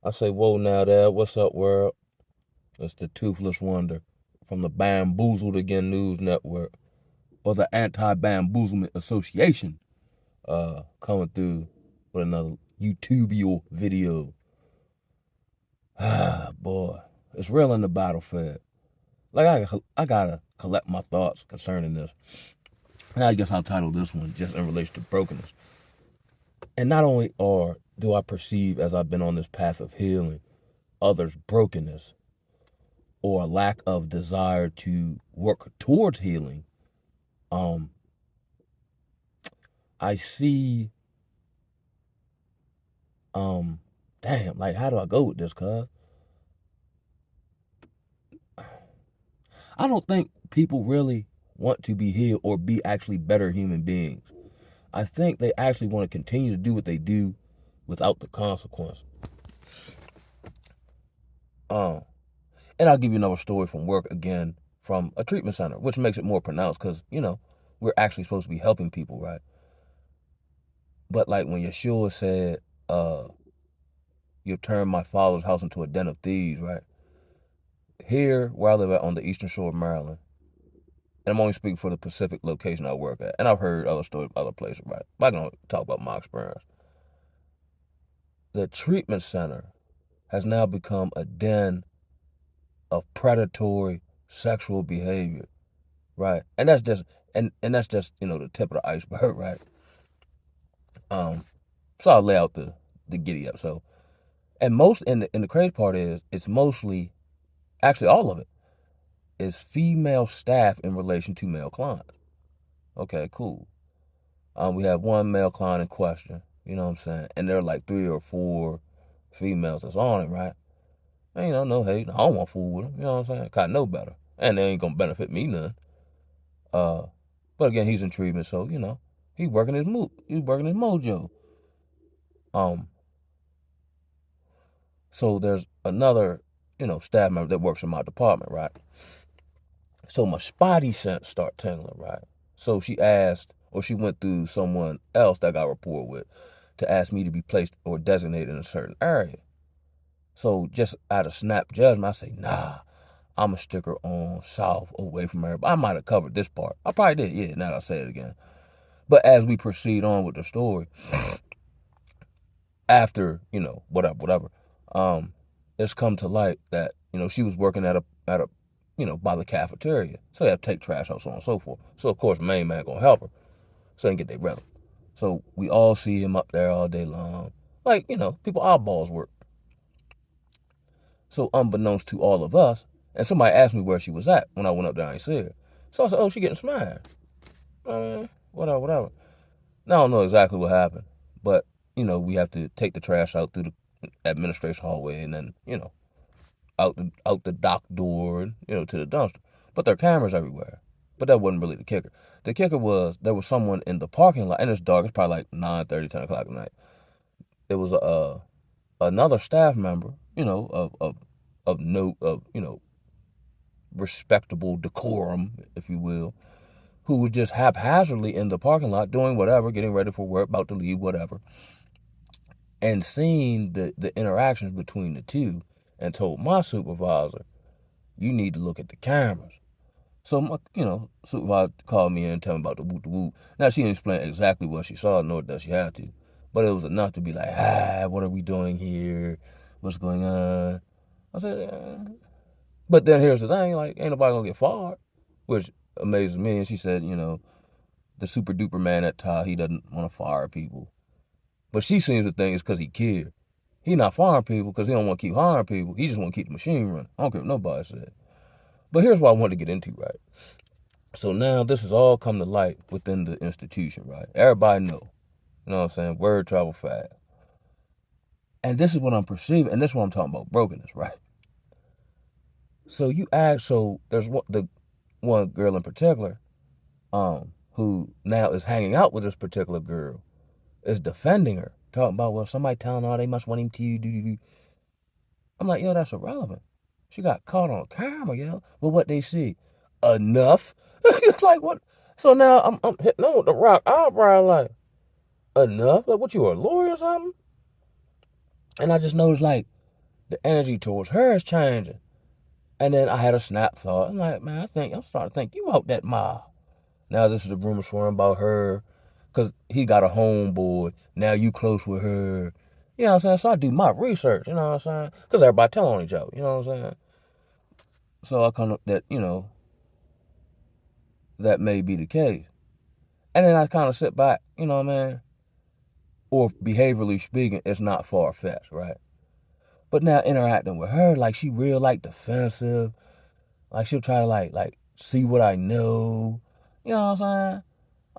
I say, whoa now, Dad. What's up, world? It's the Toothless Wonder from the Bamboozled Again News Network or the Anti-Bamboozlement Association coming through with another YouTubeal video. Ah, boy. It's real in the battlefield. Like, I gotta collect my thoughts concerning this. And I guess I'll title this one just in relation to brokenness. And not only do I perceive as I've been on this path of healing others' brokenness, or a lack of desire to work towards healing, um, I see, um, damn, like how do I go with this? Cuz I don't think people really want to be healed or be actually better human beings. I think they actually want to continue to do what they do without the consequence. Um, and I'll give you another story from work again from a treatment center, which makes it more pronounced because we're actually supposed to be helping people, right? But like when Yeshua said, uh, "You turn my father's house into a den of thieves," right? Here, where I live at on the eastern shore of Maryland, and I'm only speaking for the Pacific location I work at, and I've heard other stories other places, right? But I can only talk about my experience. The treatment center has now become a den of predatory sexual behavior, right? And that's just that's just the tip of the iceberg, right? Um, so I'll lay out the giddy up. So, and the crazy part is it's mostly, actually all of it is female staff in relation to male clients. Okay, cool. We have one male client in question, you know what I'm saying? And there are like 3 or 4 females that's on it, right? And no hate. I don't want to fool with them, you know what I'm saying? 'Cause I know better. And they ain't gonna benefit me none. Uh, but again, he's in treatment, so he's working his he's working his mojo. Um, so there's another, staff member that works in my department, right? So my spidey sense start tingling, right? So she asked, or she went through someone else that I got rapport with to ask me to be placed or designated in a certain area. So just out of snap judgment, I say, nah, I'm a sticker on south away from everybody. I might have covered this part. I probably did, yeah, now that I say it again. But as we proceed on with the story, after, whatever, um, it's come to light that, she was working at a by the cafeteria. So they have to take trash out, so on and so forth. So of course main man gonna help her. So they can get their brother. So we all see him up there all day long. Like, people eyeballs work. So unbeknownst to all of us, and somebody asked me where she was at when I went up there and I see her. So I said, oh, she getting smashed. Whatever. Now I don't know exactly what happened. But, we have to take the trash out through the administration hallway and then, out the dock door and, to the dumpster. But there are cameras everywhere. But that wasn't really the kicker. The kicker was there was someone in the parking lot, and it's dark. It's probably like 9:30, 10 o'clock at night. It was another staff member, of note, of respectable decorum, if you will, who was just haphazardly in the parking lot doing whatever, getting ready for work, about to leave, whatever, and seeing the interactions between the two, and told my supervisor, "You need to look at the cameras." So my, supervisor called me in and told me about the whoop the whoop. Now she didn't explain exactly what she saw, nor does she have to, but it was enough to be like, what are we doing here? What's going on? I said, but then here's the thing, like, ain't nobody gonna get fired, which amazes me. And she said, the super duper man at Ty, he doesn't want to fire people, but she seems to think it's because he cared. He not firing people because he don't want to keep hiring people. He just want to keep the machine running. I don't care what nobody said. But here's what I wanted to get into, right? So now this has all come to light within the institution, right? Everybody know. You know what I'm saying? Word travel fast. And this is what I'm perceiving, and this is what I'm talking about, brokenness, right? So there's the one girl in particular, who now is hanging out with this particular girl, is defending her, talking about, well, somebody telling her they must want him to do. I'm like, yo, that's irrelevant. She got caught on camera, yo. Well, what they see? Enough? It's like, what? So now I'm hitting on with the rock eyebrow, like, enough? Like, what, you a lawyer or something? And I just noticed, like, the energy towards her is changing. And then I had a snap thought. I'm like, man, I'm starting to think you out that mile. Now this is the rumor swirling about her, cause he got a homeboy. Now you close with her. You know what I'm saying? So I do my research. You know what I'm saying? Cause everybody telling on each other. You know what I'm saying? So I come up that that may be the case. And then I kind of sit back. You know what I mean? Or behaviorally speaking, it's not far fetched, right? But now interacting with her, like she real like defensive. Like she'll try to like see what I know. You know what I'm saying?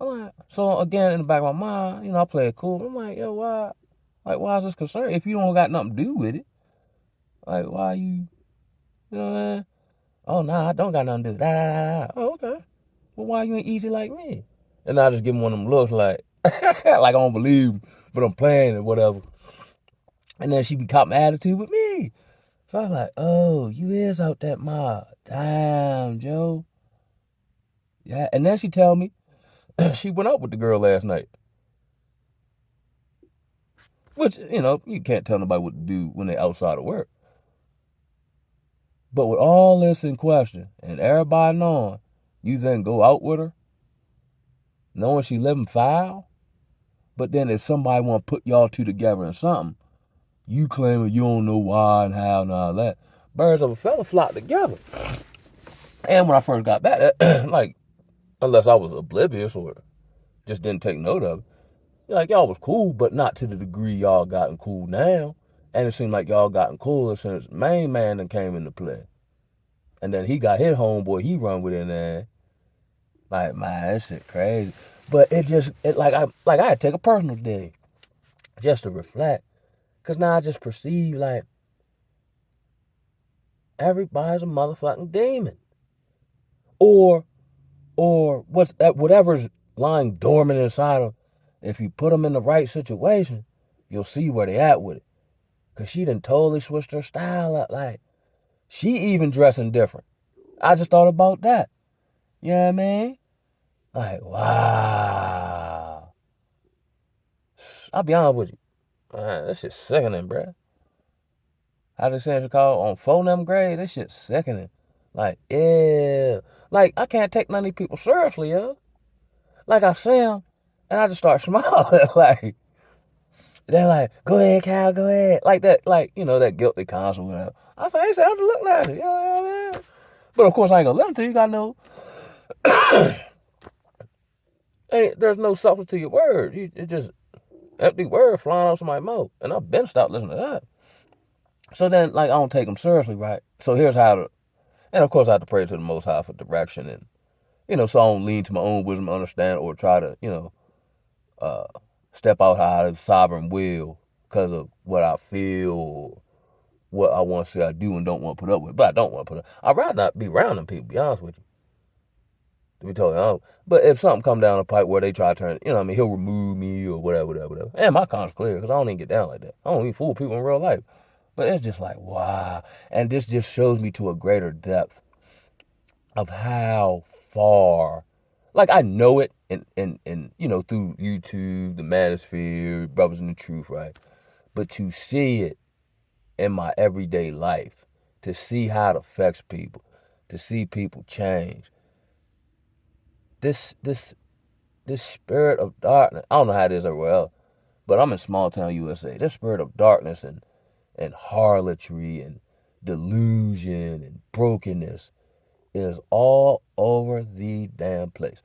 I'm like, so again, in the back of my mind, I play it cool. I'm like, yo, why? Like, why is this concern? If you don't got nothing to do with it, like, why you know what I mean? Oh, nah, I don't got nothing to do with it. Da, da, da, da. Oh, okay. Well, why you ain't easy like me? And I just give him one of them looks like, like I don't believe him, but I'm playing it, whatever. And then she be caught my attitude with me. So I'm like, oh, you is out that mob. Damn, Joe. Yeah. And then she tell me she went out with the girl last night. Which, you can't tell nobody what to do when they outside of work. But with all this in question and everybody knowing, you then go out with her, knowing she living foul. But then if somebody want to put y'all two together in something, you claiming you don't know why and how and all that. Birds of a feather flock together. And when I first got back, like, unless I was oblivious or just didn't take note of it, like, y'all was cool, but not to the degree y'all gotten cool now. And it seemed like y'all gotten cooler since main man then came into play. And then he got his homeboy, he run with it there. Like, man, that shit crazy. But I had to take a personal day just to reflect. Cause now I just perceive like everybody's a motherfucking demon. Or whatever's lying dormant inside them, if you put them in the right situation, you'll see where they at with it. Cause she done totally switched her style up. Like, she even dressing different. I just thought about that. You know what I mean? Like, wow. I'll be honest with you. Man, this shit's sickening, bruh. How they say in Chicago on phoneme grade, this shit's sickening. Like, yeah. Like, I can't take none of these people seriously, yo. Like, I see them, and I just start smiling. Like, they're like, go ahead, Cal, go ahead. Like that, that guilty conscience or whatever. I say, hey, I'm just looking at it. You know what I mean? But of course, I ain't gonna listen to you. You gotta know, there's no substance to your words. It's just empty words flying out somebody's mouth. And I've been stopped listening to that. So then, like, I don't take them seriously, right? So here's how to, and of course, I have to pray to the Most High for direction and, so I don't lean to my own wisdom, understand, or try to, uh, step out of sovereign will because of what I feel or what I want to say I do and don't want to put up with. But I don't want to put up. I'd rather not be around them people, to be honest with you. To be totally honest. But if something come down the pipe where they try to turn, he'll remove me or whatever. And my conscience clear because I don't even get down like that. I don't even fool people in real life. But it's just like, wow. And this just shows me to a greater depth of how far, like, I know it in through YouTube, the Manosphere, Brothers in the Truth, right? But to see it in my everyday life, to see how it affects people, to see people change. This spirit of darkness, I don't know how it is everywhere else, but I'm in small town USA. This spirit of darkness and harlotry and delusion and brokenness is all over the damn place.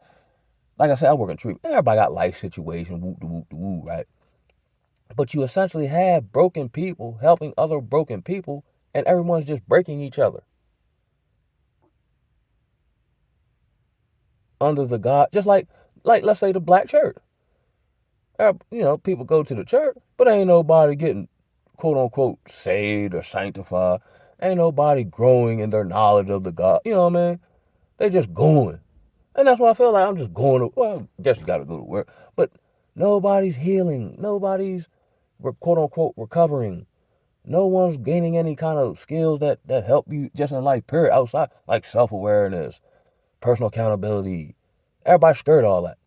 Like I said, I work in treatment. Everybody got life situation, woo, right? But you essentially have broken people helping other broken people, and everyone's just breaking each other. Under the God, just like let's say the black church. People go to the church, but ain't nobody getting quote unquote saved or sanctified. Ain't nobody growing in their knowledge of the God. You know what I mean? They just going. And that's why I feel like I'm just going to, well, I guess you got to go to work. But nobody's healing. Nobody's quote unquote recovering. No one's gaining any kind of skills that help you just in life, period, outside, like self-awareness, personal accountability. Everybody's scared of all that.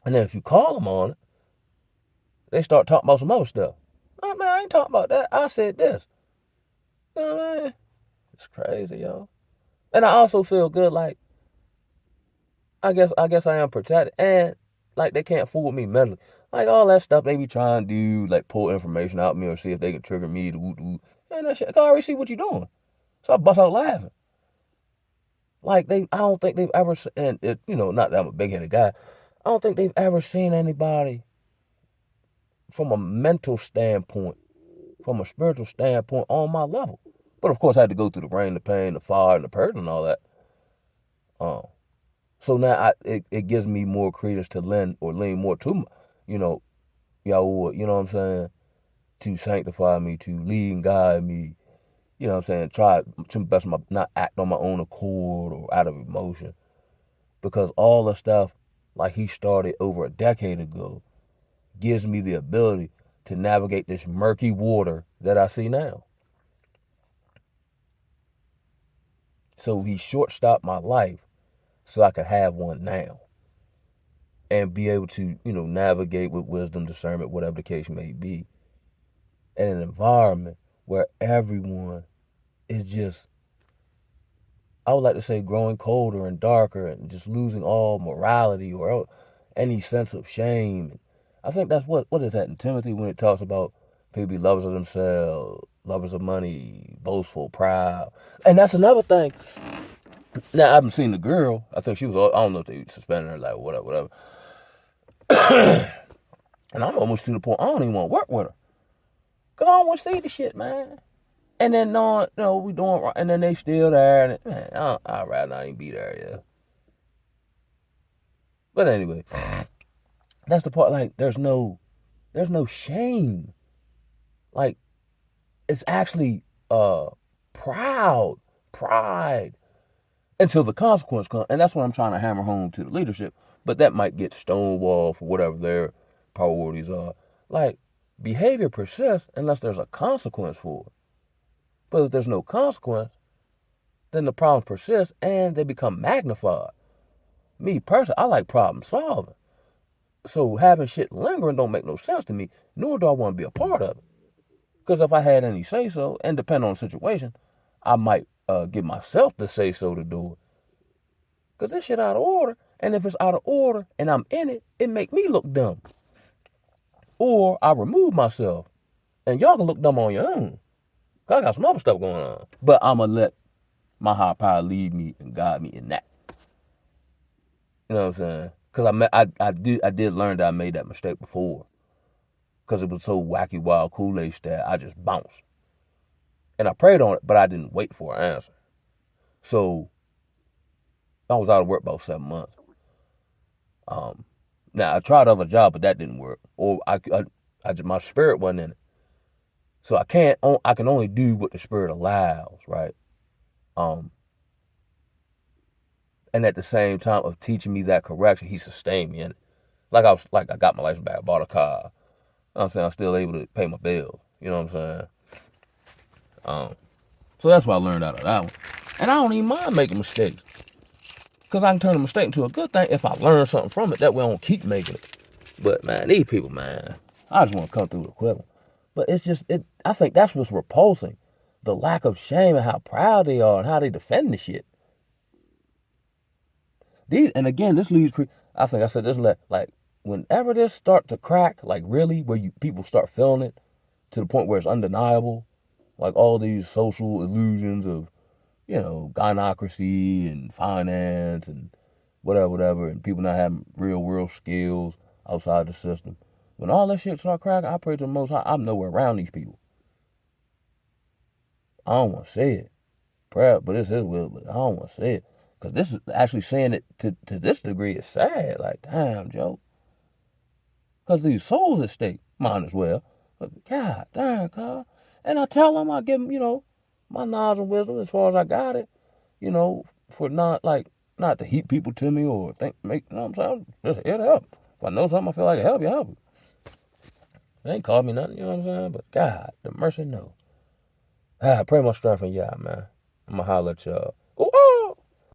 And then if you call them on it, they start talking about some other stuff. Oh, man, I ain't talking about that. I said this. You know what I mean? It's crazy, yo. And I also feel good, like, I guess I am protected. And like they can't fool me mentally. Like all that stuff they be trying to do, like pull information out of me or see if they can trigger me to woo woo. And that shit, I can already see what you're doing. So I bust out laughing. Like I don't think they've ever, and it, not that I'm a big headed guy. I don't think they've ever seen anybody from a mental standpoint, from a spiritual standpoint on my level. But of course, I had to go through the rain, the pain, the fire, and the hurt and all that. Um, so now it gives me more credence to lean more to, you know, Yahweh, you know what I'm saying, to sanctify me, to lead and guide me, you know what I'm saying, try to the best of my, not act on my own accord or out of emotion. Because all the stuff like he started over a decade ago gives me the ability to navigate this murky water that I see now. So he short-stopped my life so I could have one now and be able to, navigate with wisdom, discernment, whatever the case may be, in an environment where everyone is just, I would like to say, growing colder and darker and just losing all morality or any sense of shame. I think that's what is that in Timothy when it talks about people be lovers of themselves, lovers of money, boastful, proud. And that's another thing. Now I haven't seen the girl. I think she was. I don't know if they suspended her, like whatever. And I'm almost to the point I don't even want to work with her because I don't want to see the shit, man. And then no, we doing right, and then they still there, and man, I'd rather not even be there, yeah. But anyway, that's the part. Like, there's no shame. Like, it's actually proud, pride, until the consequence comes, and that's what I'm trying to hammer home to the leadership. But that might get stonewalled for whatever their priorities are. Like, behavior persists unless there's a consequence for it. But if there's no consequence, then the problems persist and they become magnified. Me personally, I like problem solving. So having shit lingering don't make no sense to me, nor do I want to be a part of it. Because if I had any say so, and depending on the situation, I might give myself the say so to do it. Because this shit out of order, and if it's out of order and I'm in it, it make me look dumb. Or I remove myself, and y'all can look dumb on your own. Because I got some other stuff going on. But I'm going to let my higher power lead me and guide me in that. You know what I'm saying? Because I did learn that I made that mistake before. Because it was so wacky, wild Kool-Aid style, I just bounced. And I prayed on it, but I didn't wait for an answer. So I was out of work about 7 months. Now I tried other job, but that didn't work. Or my spirit wasn't in it. So I can only do what the spirit allows, right? Um, and at the same time of teaching me that correction, he sustained me in it. I got my license back, bought a car. You know what I'm saying? I'm still able to pay my bills. You know what I'm saying? So that's what I learned out of that one. And I don't even mind making mistakes. Because I can turn a mistake into a good thing if I learn something from it. That way I don't keep making it. But man, these people, man, I just want to come through the quiver. But it's just, I think that's what's repulsing. The lack of shame and how proud they are and how they defend the shit. And again, this leads, I think I said this, like, whenever this start to crack, like really, where people start feeling it to the point where it's undeniable, like all these social illusions of, gynocracy and finance and whatever, and people not having real world skills outside the system. When all that shit start cracking, I pray to the Most High, I'm nowhere around these people. I don't want to say it. Prayer, but it's His will, but I don't want to say it. Because this is actually saying it to this degree is sad. Like, damn, Joe. Because these souls at stake, mine as well. But God damn, God. And I tell them, I give them, my knowledge and wisdom as far as I got it, for not to heap people to me or make, you know what I'm saying? I'm just here to help. If I know something, I feel like I help you. They ain't called me nothing, you know what I'm saying? But God, the mercy, no. I pray my strength in y'all, man. I'm going to holler at y'all. Oh,